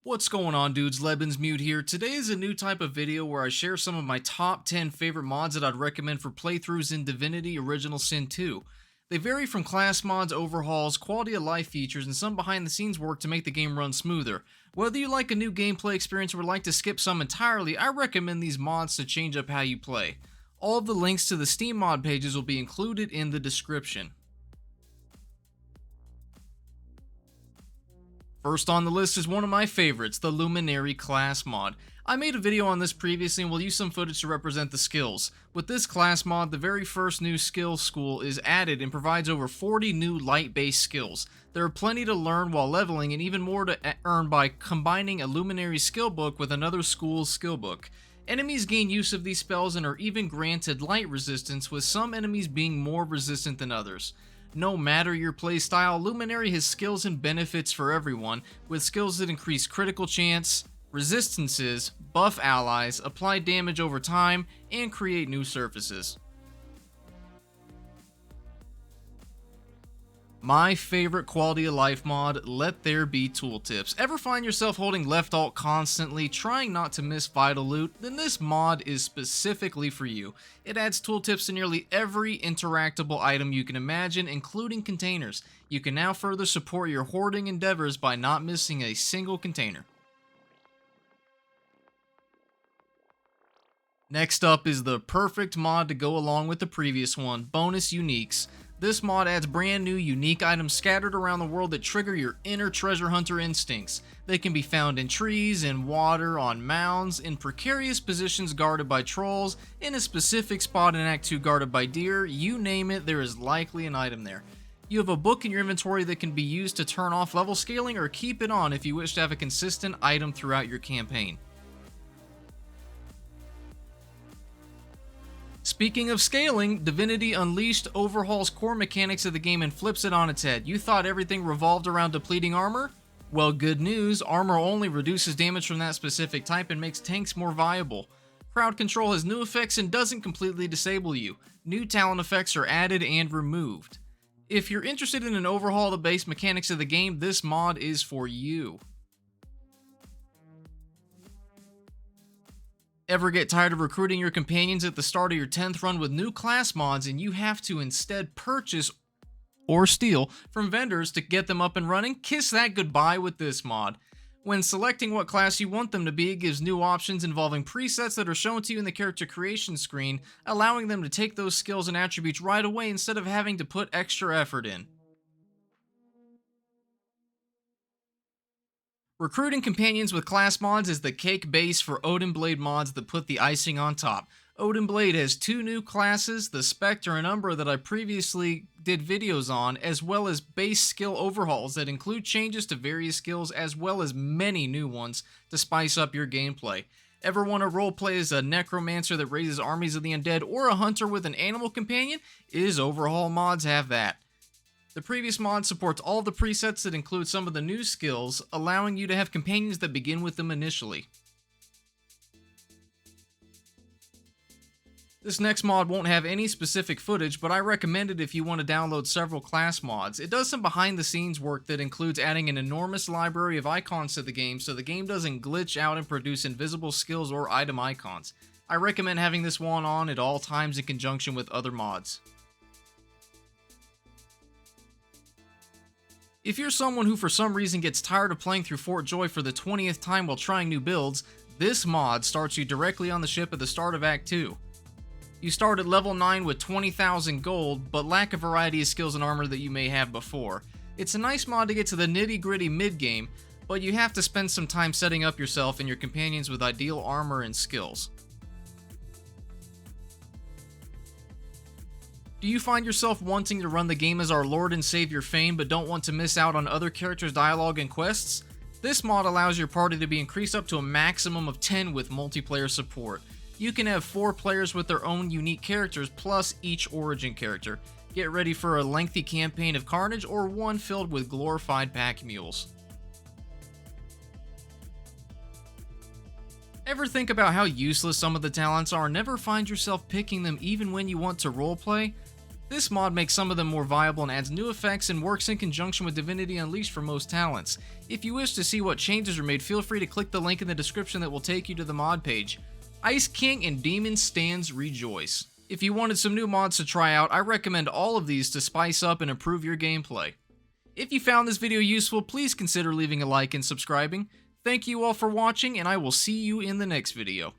What's going on, dudes? Lebens Mute here. Today is a new type of video where I share some of my top 10 favorite mods that I'd recommend for playthroughs in Divinity Original Sin 2. They vary from class mods, overhauls, quality of life features, and some behind the scenes work to make the game run smoother. Whether you like a new gameplay experience or would like to skip some entirely, I recommend these mods to change up how you play. All of the links to the Steam mod pages will be included in the description. First on the list is one of my favorites, the Luminary class mod. I made a video on this previously and will use some footage to represent the skills. With this class mod, the very first new skill school is added and provides over 40 new light-based skills. There are plenty to learn while leveling and even more to earn by combining a Luminary skill book with another school's skill book. Enemies gain use of these spells and are even granted light resistance, with some enemies being more resistant than others. No matter your playstyle, Luminary has skills and benefits for everyone, with skills that increase critical chance, resistances, buff allies, apply damage over time, and create new surfaces. My favorite quality of life mod, There Be Tooltips. Ever find yourself holding left alt constantly, trying not to miss vital loot? Then this mod is specifically for you. It adds tooltips to nearly every interactable item you can imagine, including containers. You can now further support your hoarding endeavors by not missing a single container. Next up is the perfect mod to go along with the previous one, Bonus Uniques. This mod adds brand new unique items scattered around the world that trigger your inner treasure hunter instincts. They can be found in trees, in water, on mounds, in precarious positions guarded by trolls, in a specific spot in Act 2 guarded by deer. You name it, there is likely an item there. You have a book in your inventory that can be used to turn off level scaling or keep it on if you wish to have a consistent item throughout your campaign. Speaking of scaling, Divinity Unleashed overhauls core mechanics of the game and flips it on its head. You thought everything revolved around depleting armor? Well, good news, armor only reduces damage from that specific type and makes tanks more viable. Crowd control has new effects and doesn't completely disable you. New talent effects are added and removed. If you're interested in an overhaul of the base mechanics of the game, this mod is for you. Ever get tired of recruiting your companions at the start of your 10th run with new class mods and you have to instead purchase or steal from vendors to get them up and running? Kiss that goodbye with this mod. When selecting what class you want them to be, it gives new options involving presets that are shown to you in the character creation screen, allowing them to take those skills and attributes right away instead of having to put extra effort in. Recruiting companions with class mods is the cake base for Odinblade mods that put the icing on top. Odinblade has two new classes, the Spectre and Umbra, that I previously did videos on, as well as base skill overhauls that include changes to various skills as well as many new ones to spice up your gameplay. Ever want to roleplay as a necromancer that raises armies of the undead or a hunter with an animal companion? Is overhaul mods have that. The previous mod supports all the presets that include some of the new skills, allowing you to have companions that begin with them initially. This next mod won't have any specific footage, but I recommend it if you want to download several class mods. It does some behind the scenes work that includes adding an enormous library of icons to the game so the game doesn't glitch out and produce invisible skills or item icons. I recommend having this one on at all times in conjunction with other mods. If you're someone who for some reason gets tired of playing through Fort Joy for the 20th time while trying new builds, this mod starts you directly on the ship at the start of Act 2. You start at level 9 with 20,000 gold, but lack a variety of skills and armor that you may have before. It's a nice mod to get to the nitty-gritty mid-game, but you have to spend some time setting up yourself and your companions with ideal armor and skills. Do you find yourself wanting to run the game as our Lord and Savior Fane but don't want to miss out on other characters' dialogue and quests? This mod allows your party to be increased up to a maximum of 10 with multiplayer support. You can have 4 players with their own unique characters plus each origin character. Get ready for a lengthy campaign of carnage or one filled with glorified pack mules. Ever think about how useless some of the talents are and never find yourself picking them even when you want to roleplay? This mod makes some of them more viable and adds new effects and works in conjunction with Divinity Unleashed for most talents. If you wish to see what changes are made, feel free to click the link in the description that will take you to the mod page. Ice King and Demon Stands Rejoice. If you wanted some new mods to try out, I recommend all of these to spice up and improve your gameplay. If you found this video useful, please consider leaving a like and subscribing. Thank you all for watching, and I will see you in the next video.